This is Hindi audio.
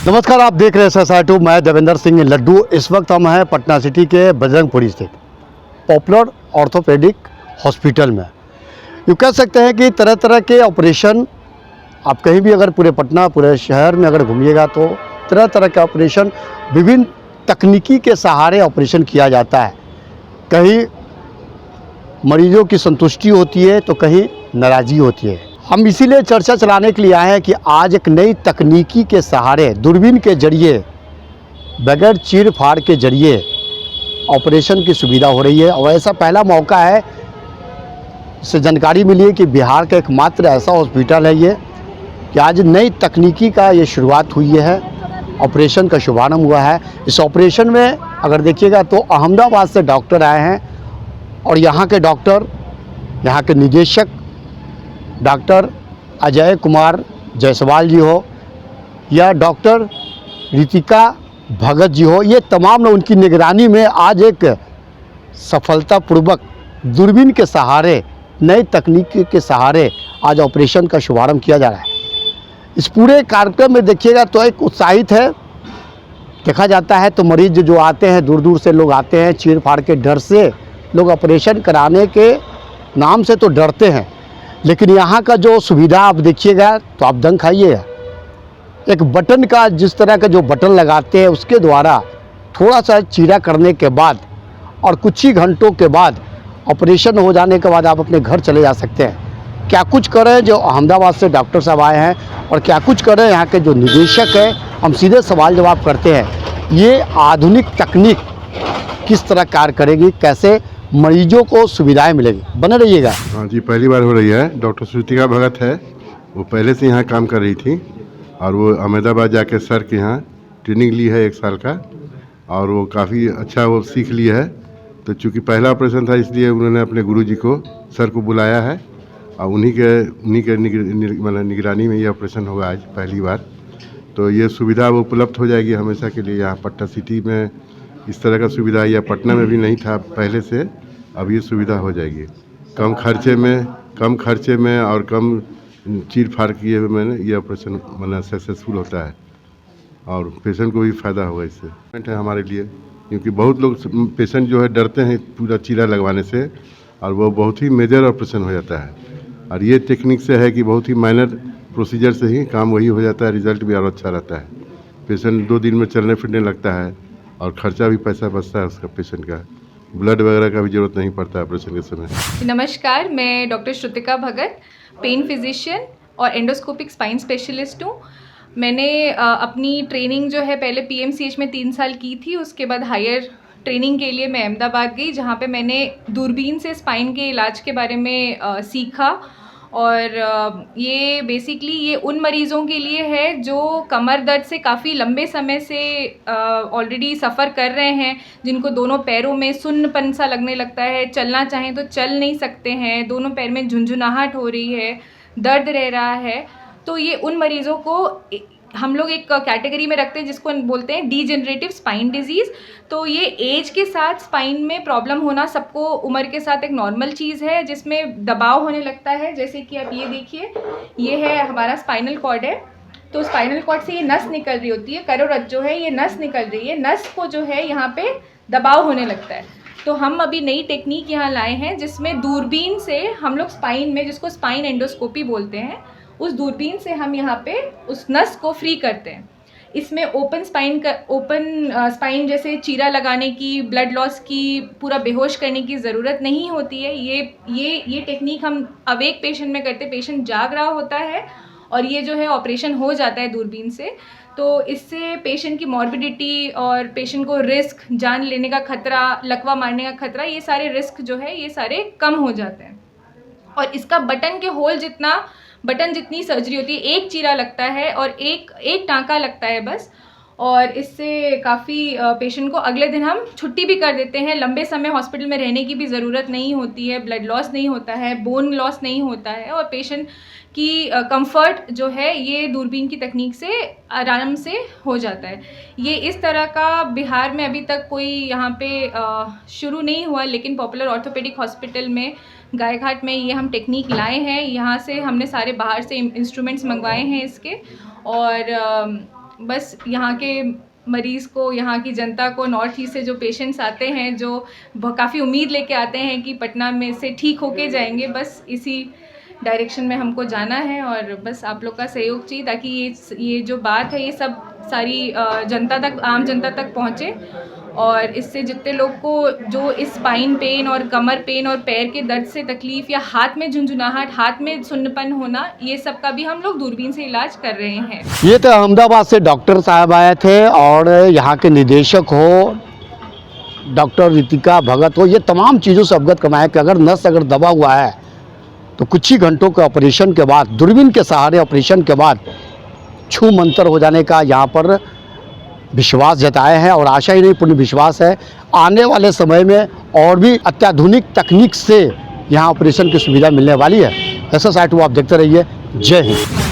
नमस्कार, आप देख रहे हैं SSR2। मैं देवेंद्र सिंह लड्डू। इस वक्त हम हैं पटना सिटी के बजरंगपुरी स्थित पॉपुलर ऑर्थोपेडिक हॉस्पिटल में। यूँ कह सकते हैं कि तरह तरह के ऑपरेशन आप कहीं भी अगर पूरे पटना पूरे शहर में अगर घूमिएगा तो तरह तरह के ऑपरेशन विभिन्न तकनीकी के सहारे ऑपरेशन किया जाता है। कहीं मरीजों की संतुष्टि होती है तो कहीं नाराज़गी होती है। हम इसीलिए चर्चा चलाने के लिए आए हैं कि आज एक नई तकनीकी के सहारे दूरबीन के जरिए बगैर चीर फाड़ के जरिए ऑपरेशन की सुविधा हो रही है। और ऐसा पहला मौका है, इससे जानकारी मिली है कि बिहार का एकमात्र ऐसा हॉस्पिटल है ये कि आज नई तकनीकी का ये शुरुआत हुई है, ऑपरेशन का शुभारंभ हुआ है। इस ऑपरेशन में अगर देखिएगा तो अहमदाबाद से डॉक्टर आए हैं और यहाँ के डॉक्टर, यहाँ के निदेशक डॉक्टर अजय कुमार जायसवाल जी हो या डॉक्टर रितिका भगत जी हो, ये तमाम लोग उनकी निगरानी में आज एक सफलतापूर्वक दूरबीन के सहारे नई तकनीक के सहारे आज ऑपरेशन का शुभारंभ किया जा रहा है। इस पूरे कार्यक्रम में देखिएगा तो एक उत्साहित है। देखा जाता है तो मरीज जो आते हैं, दूर दूर से लोग आते हैं, चीर फाड़ के डर से लोग ऑपरेशन कराने के नाम से तो डरते हैं, लेकिन यहाँ का जो सुविधा आप देखिएगा तो आप दंग खाइएगा। एक बटन का, जिस तरह का जो बटन लगाते हैं उसके द्वारा थोड़ा सा चीरा करने के बाद और कुछ ही घंटों के बाद ऑपरेशन हो जाने के बाद आप अपने घर चले जा सकते हैं। क्या कुछ करें जो अहमदाबाद से डॉक्टर साहब आए हैं और क्या कुछ करें यहाँ के जो निदेशक हैं, हम सीधे सवाल जवाब करते हैं। ये आधुनिक तकनीक किस तरह कार्य करेगी, कैसे मरीजों को सुविधाएं मिलेगी, बने रहिएगा। हाँ जी, पहली बार हो रही है। डॉक्टर श्रुतिका भगत है, वो पहले से यहाँ काम कर रही थी और वो अहमदाबाद जाके सर के यहाँ ट्रेनिंग ली है 1 साल का और वो काफ़ी अच्छा वो सीख लिया है। तो चूँकि पहला ऑपरेशन था इसलिए उन्होंने अपने गुरुजी को, सर को बुलाया है और उन्हीं के मतलब निगरानी में ये ऑपरेशन होगा आज पहली बार। तो ये सुविधा वो उपलब्ध हो जाएगी हमेशा के लिए। यहाँ पटना सिटी में इस तरह का सुविधा या पटना में भी नहीं था पहले से, अब ये सुविधा हो जाएगी कम खर्चे में और कम चीर फाड़ किए हुए में ये ऑपरेशन मतलब सक्सेसफुल होता है और पेशेंट को भी फ़ायदा होगा इससे। है हमारे लिए, क्योंकि बहुत लोग पेशेंट जो है डरते हैं पूरा चीरा लगवाने से और वो बहुत ही मेजर ऑपरेशन हो जाता है। और ये टेक्निक से है कि बहुत ही माइनर प्रोसीजर से ही काम वही हो जाता है, रिजल्ट भी और अच्छा रहता है। पेशेंट 2 दिन में चलने फिरने लगता है और ख़र्चा भी पैसा बचता है उसका, पेशेंट का ब्लड वगैरह का भी ज़रूरत नहीं पड़ता है ऑपरेशन के समय। नमस्कार, मैं डॉक्टर श्रुतिका भगत, पेन फिजिशियन और एंडोस्कोपिक स्पाइन स्पेशलिस्ट हूँ। मैंने अपनी ट्रेनिंग जो है पहले PMCH में 3 साल की थी। उसके बाद हायर ट्रेनिंग के लिए मैं अहमदाबाद गई, जहाँ पे मैंने दूरबीन से स्पाइन के इलाज के बारे में सीखा। और ये बेसिकली ये उन मरीज़ों के लिए है जो कमर दर्द से काफ़ी लंबे समय से ऑलरेडी सफ़र कर रहे हैं, जिनको दोनों पैरों में सुन्नपन सा लगने लगता है, चलना चाहें तो चल नहीं सकते हैं, दोनों पैर में झुंझुनाहट हो रही है, दर्द रह रहा है। तो ये उन मरीज़ों को हम लोग एक कैटेगरी में रखते हैं जिसको बोलते हैं डीजेनरेटिव स्पाइन डिजीज़। तो ये एज के साथ स्पाइन में प्रॉब्लम होना सबको उम्र के साथ एक नॉर्मल चीज़ है, जिसमें दबाव होने लगता है। जैसे कि आप ये देखिए, ये है हमारा स्पाइनल कॉर्ड है। तो स्पाइनल कॉर्ड से ये नस निकल रही होती है, करोड़रज्जु जो है ये नस निकल रही है, नस को जो है यहाँ पे दबाव होने लगता है। तो हम अभी नई टेक्निक यहाँ लाए हैं जिसमें दूरबीन से हम लोग स्पाइन में, जिसको स्पाइन एंडोस्कोपी बोलते हैं, उस दूरबीन से हम यहाँ पे उस नस को फ्री करते हैं। इसमें ओपन स्पाइन जैसे चीरा लगाने की, ब्लड लॉस की, पूरा बेहोश करने की ज़रूरत नहीं होती है। ये टेक्निक हम अवेक पेशेंट में करते, पेशेंट जाग रहा होता है और ये जो है ऑपरेशन हो जाता है दूरबीन से। तो इससे पेशेंट की मॉर्बिडिटी और पेशेंट को रिस्क, जान लेने का खतरा, लकवा मारने का खतरा, ये सारे रिस्क जो है ये सारे कम हो जाते हैं। और इसका बटन जितनी सर्जरी होती है, एक चीरा लगता है और एक टाँका लगता है बस। और इससे काफ़ी पेशेंट को अगले दिन हम छुट्टी भी कर देते हैं। लंबे समय हॉस्पिटल में रहने की भी ज़रूरत नहीं होती है, ब्लड लॉस नहीं होता है, बोन लॉस नहीं होता है और पेशेंट की कंफर्ट जो है ये दूरबीन की तकनीक से आराम से हो जाता है। ये इस तरह का बिहार में अभी तक कोई यहाँ पे शुरू नहीं हुआ, लेकिन पॉपुलर ऑर्थोपेडिक हॉस्पिटल में गायघाट में ये हम टेक्निक लाए हैं। यहाँ से हमने सारे बाहर से इंस्ट्रूमेंट्स मंगवाए हैं इसके, और बस यहाँ के मरीज़ को, यहाँ की जनता को, नॉर्थ ईस्ट से जो पेशेंट्स आते हैं, जो काफ़ी उम्मीद लेके आते हैं कि पटना में से ठीक होके जाएंगे, बस इसी डायरेक्शन में हमको जाना है। और बस आप लोग का सहयोग चाहिए ताकि ये जो बात है ये सब सारी जनता तक, आम जनता तक पहुँचे, और इससे जितने लोग को जो इस स्पाइन पेन और कमर पेन और पैर के दर्द से तकलीफ़, या हाथ में झुंझुनाहट, हाथ में सुन्नपन होना, ये सब का भी हम लोग दूरबीन से इलाज कर रहे हैं। ये तो अहमदाबाद से डॉक्टर साहब आए थे और यहाँ के निदेशक हो डॉक्टर रितिका भगत हो, ये तमाम चीज़ों से अवगत करवाएं कि अगर नस अगर दबा हुआ है तो कुछ ही घंटों के ऑपरेशन के बाद, दूरबीन के सहारे ऑपरेशन के बाद छू मंतर हो जाने का यहाँ पर विश्वास जताए हैं। और आशा ही नहीं, पूर्ण विश्वास है आने वाले समय में और भी अत्याधुनिक तकनीक से यहाँ ऑपरेशन की सुविधा मिलने वाली है। ऐसा साइट वो आप देखते रहिए। जय हिंद।